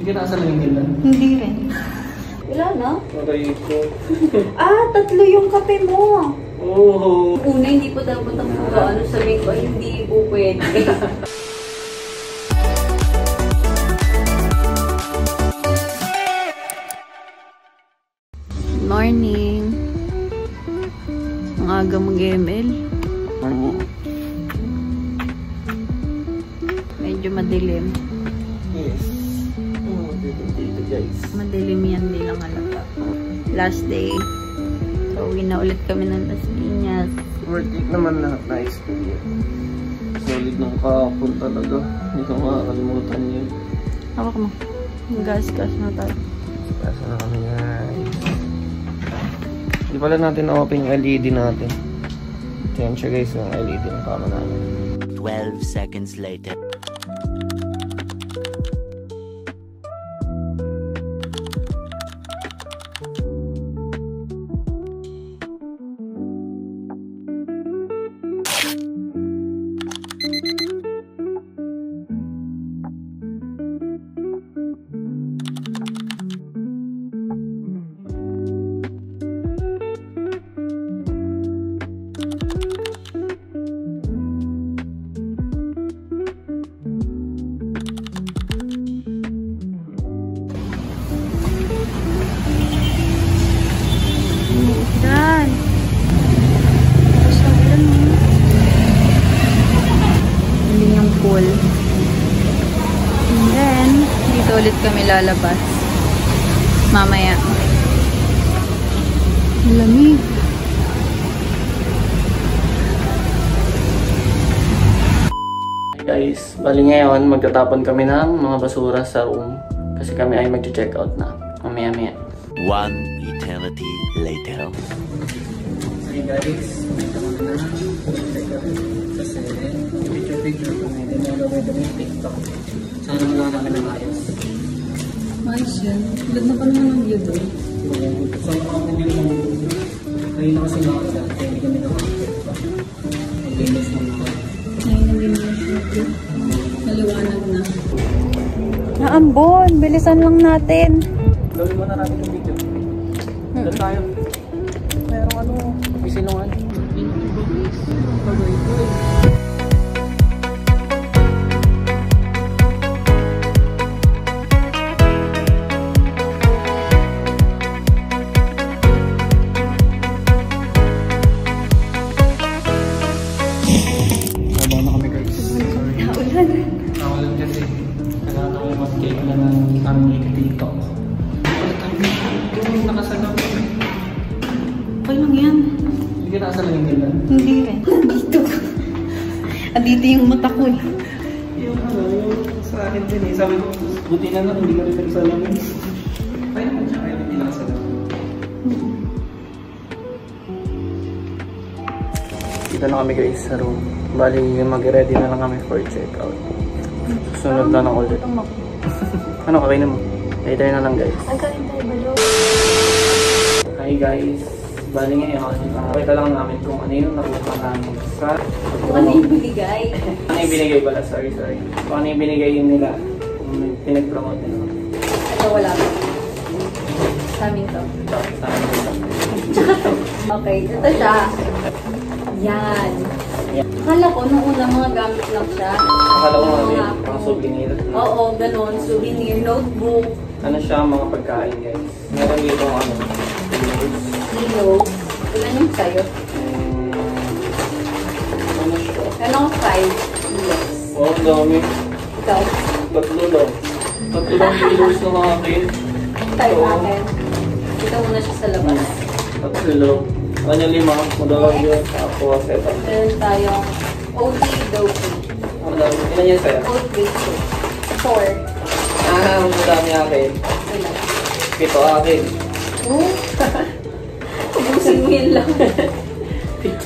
Hindi ka nasa lang yung Hindi rin. Wala na? Aray ko. Tatlo yung kape mo. Oo. Una, hindi po dapat ang ano sabihin ko, hindi po pwede. Morning. Ang aga mag-ML. Medyo madilim. Yes. Dito guys. Madilim yan, di lang halata. Last day. So, uwi na ulit kami ng Las Piñas. Worth it naman lahat na experience. Solid ng kahapon talaga. Hindi ko makakalimutan yun. Hawak mo. Gas-gas na tayo. Kasa na kami guys. Hindi pala natin na-open yung LED natin. Yan siya guys, yung LED ng kama namin. 12 seconds later. Dan. Tapos na ulan mo. Hindi yung pool. And then, dito ulit kami lalabas. Mamaya. Lamig. Guys, bali ngayon magtatapon kami ng mga basura sa room. Kasi kami ay mag-check out na. Mamaya-maya. One eternity later. Hey guys, kasi picture kami, din yung gawin kami yung TikTok. Sana magawa namin ng ayos. Ayos yan. Tulad na pa naman ng view doon. So, hindi naman ngayon na kasi nakakita, kaya hindi kami nakakita. Mag-linis ng mga. Ngayon ang linis natin. Naliwanag na. Naambon! Bilisan lang natin. Gawin mo na natin yung video. Doon tayo. Merong ano, isinungan. Trabaho na kami guys. Sorry. Nawalan kasi. Kailangan ako mag-cake na ng aming TikTok. Yung nakasalam. Okay lang yan. Hindi ka nakasalam yung ganda. Hindi rin. Dito. Andito yung mata ko eh. Yung ano, yung sa akin din eh. Sabi ko, buti na lang, hindi ka rin nagsalamin. Kaya naman siya, kaya hindi nakasalamin. Dito na kami guys sa room. Bali, mag-ready na lang kami for check-out. Sunod na lang ulit. Ano, kakainin mo? Later na lang guys. Ay, kain tayo ba doon? Hi guys. Bali ngayon, pakita lang namin kung ano yung nakuha namin sa... Kung ano yung binigay. Ano yung binigay pala? Sorry. Kung ano yung binigay yun nila. Kung pinag-promote nila. Ito wala ba? Sa amin to. Sa amin ito. Tsaka to. Okay, ito siya. Yan. Akala ko nung una mga gamit lang siya. Akala ko mga souvenir. Oo, ganun. Souvenir, notebook. Ano siya, mga pagkain guys. Meron dito ano. Hilo. Ilan yung sa'yo? Ano siya? Anong size? Yes. Oh, ang dami. Ikaw? Tatlo lang. Tatlo lang kilos ng akin. Tayo akin. Ito muna siya sa labas. Tatlo lang. Ano 5? Madawag yun. Ako, setup. Meron tayong oatly-doky. Ang dami. Ilan yan sa'yo? Oatly 4. Ang dami akin. Ilan? 7 akin. Ubusin mo yan lang. 7.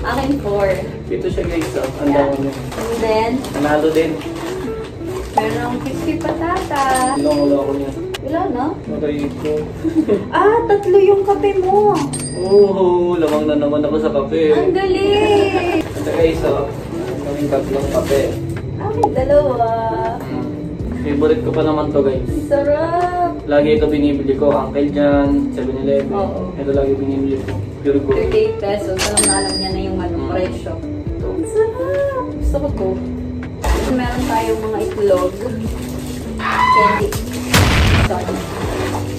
Akin 4. 7 siya guys. Ang dami niya. And then, Panalo din. meron crispy patata. Ilong-ulo ko niya. Wala na? Aray ko. Tatlo yung kape mo. Oo, lamang na naman ako sa kape. Ang galing! Ito guys, kaming tatlong kape. Akin 2. Favorite ko pa naman to guys. Sarap! Lagi ito binibili ko. Uncle John, 7-Eleven. Oo. Ito lagi binibili ko. Pure gold. 38 pesos. Alam niya na yung presyo. Ito. Ang sarap! Gusto ko to. Meron tayong mga itlog. Candy. Sorry.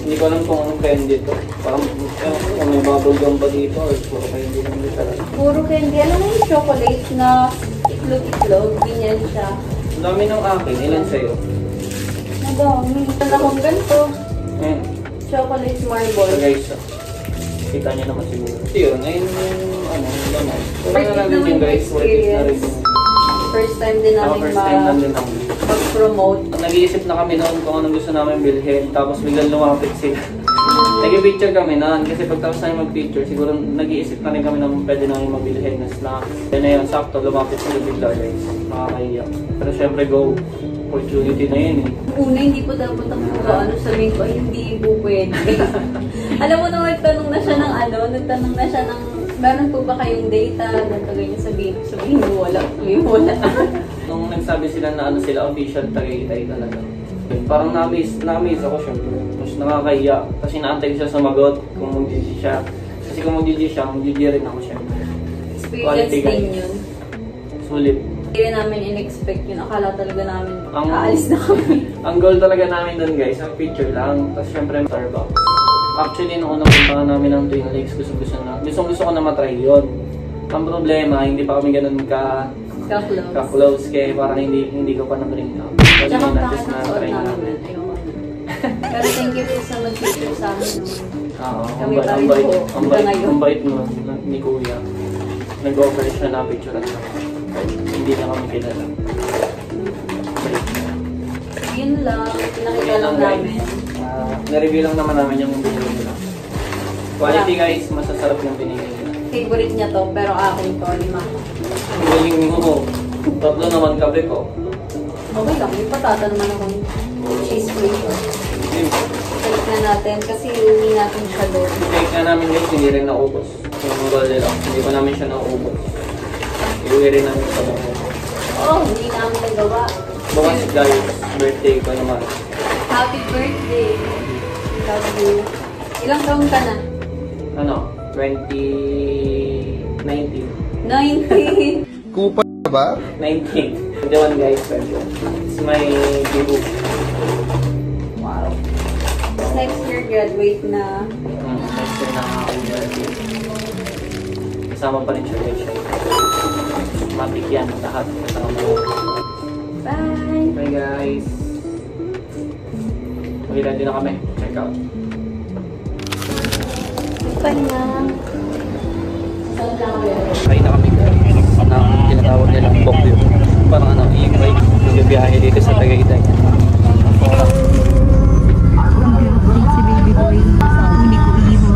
Hindi ko alam kung anong candy ito. Parang kung may bubble gum pa dito or puro candy lang dito. Puro candy. Alam mo yung chocolate na itlog-itlog? Ganyan siya. Ang dami ng akin. Ilan sa'yo? Madami. Meron akong ganito. Eh. Chocolate marble. So guys, kita niyo naman siguro. So yun, ngayon yung laman. So Worth it natin naman yung guys, worth it na rin. experience. First time din namin First time namin namin. mag-promote. Nag-iisip na kami noon kung anong gusto namin bilhin, tapos biglang lumapit sila. Nag-picture kami noon, kasi pagtapos namin mag-picture, siguro nag-iisip na rin kami na pwede namin mabilhin na snack. Yan na yun, sakto, lumapit sila bigla guys. Nakakaiyak. Pero syempre go, opportunity na yun eh. Una, hindi po dapat ang sabihin ko, ay hindi po pwede. Alam mo naman, nagtanong na siya ng nagtanong na siya ng, meron po ba kayong data? Ganito ganyan sabihin mo, wala. Nung nagsabi sila na sila official Tagaytay talaga. Parang na-amaze ako syempre. Mas nakakaiyak. Kasi naantay ko siya sumagot kung mag-GG siya. Kasi kung mag-GG siya, mag-GG rin ako syempre. Experience din yun. Sulit. Hindi rin namin in-expect yun. Akala talaga namin aalis na kami. Ang goal talaga namin doon guys, ang picture lang. Tapos syempre Starbucks. Actually, nung unang punta namin ng Twin Lakes, gusto ko na matry yun. Ang problema, hindi pa kami ganun ka-close kaya parang hindi ko pa na-bring up. Kasi Tsaka na bakit just ang suot namin? Ayoko. Pero thank you po sa mag-picture sa amin. Oo, Kami pa rin po hanggang ngayon. ang bait mo ni Kuya. Nag-offer siya na picture at hindi na kami kilala. Yun lang, pinakita lang namin. Na-review lang naman namin yung binili nila. Quality guys, masasarap yung binili nila. Favorite niya to, pero akin to, 5. Ang galing mo. Tatlo naman kape ko. Okay lang, may patata naman akong cheese flavor. Balik na natin kasi hindi natin siya doon. Cake nga namin guys, hindi rin naubos. Yung gold nila, hindi pa namin siya naubos. Iuwi rin namin sa mga. Oh, hindi namin nagawa. Bukas guys, birthday ko naman. Happy birthday! Love you. Ilang taon ka na? 2019. 19! Kupa ba? 19. 21 guys, 21. It's my debut. Wow. Next year, graduate na. Next year na ako graduate. Kasama pa rin siya guys. Matik yan, lahat. Kasama mo. Bye! Bye guys. Mag-ready na kami. Check out. Bye na! Kain na kami guys. Na tinatawag nilang Bokyo. Parang i-bike. Nag-biyahe dito sa Tagaytay. Si baby boy, hindi ko iho.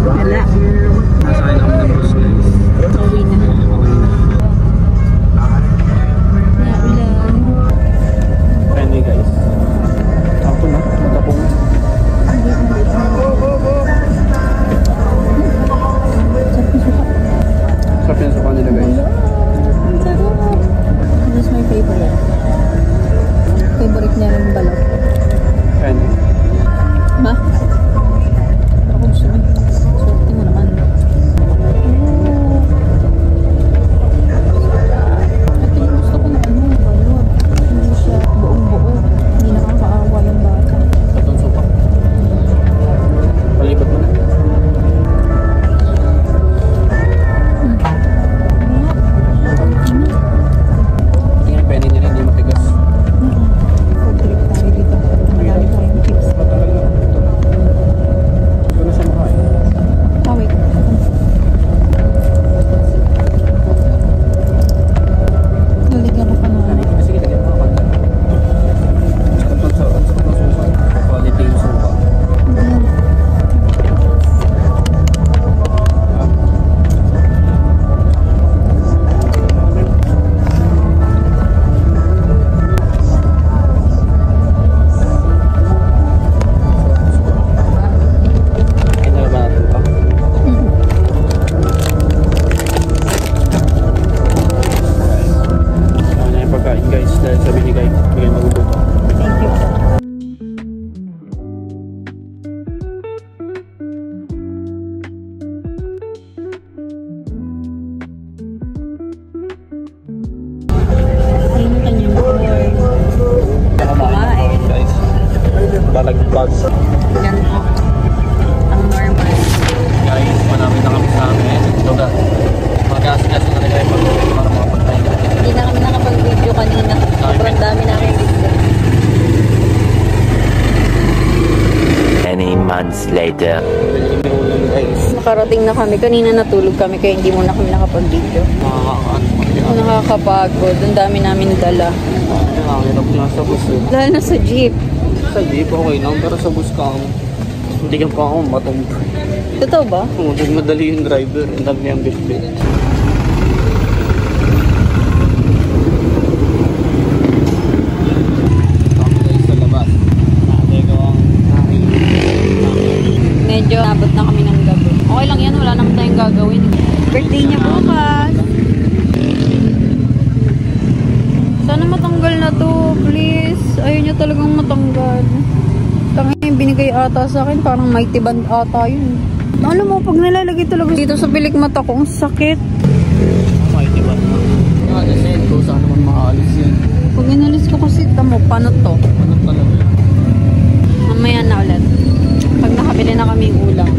Wala. Nasakay na kami ng bus guys. Uwi na. Naulan. Friendly guys. Ako na. Matapong. Sarap yan sa kanila guys. Ang sarap. This is my favorite. Favorite niya rin balot. Friendly. Ma? Ako gusto mo. Swerte mo naman. Ito yung gusto ko na balot. Hindi siya buong-buo. Hindi nakakaawa yung bata. Sa tunso pa. Palibot mo na. Yung penny nila hindi matigas. Food trip tayo dito. Marami tayong tips. Matagal na ito. balagbag. Yan po. Ang normal. Guys, malapit na kami sa amin. Lugar. Mag-aasigasin na rin kayo para makapagpahinga. Hindi na kami nakapag-video kanina. Sobrang dami namin video. Many months later. Hindi ulan guys. Nakarating na kami. Kanina natulog kami kaya hindi muna kami nakapag-video. Nakakapagod. Ang dami namin nadala. Nakakilap na sa bus eh. Dahil na sa jeep. Sa jeep okay lang, pero sa bus ka hindi ka pa ako matumbo. Totoo ba? Hindi madali yung driver. Ang dami niyang bitbit. Medyo nabot na kami ng gabi. Okay lang yan, wala naman tayong gagawin. Birthday niya bukas. Sana matanggal na to, please. Ayaw niya talagang matanggal. Tangin yung binigay ata sa akin, parang mighty band ata yun. Alam mo, pag nalalagay talaga dito sa pilik mata ko, ang sakit. Mighty band na. Alis yan, kung saan naman makaalis yan. Pag inalis ko kasi, tamo, paano to? Ano talaga? Mamaya na ulit. Pag nakabili na kaming ulam.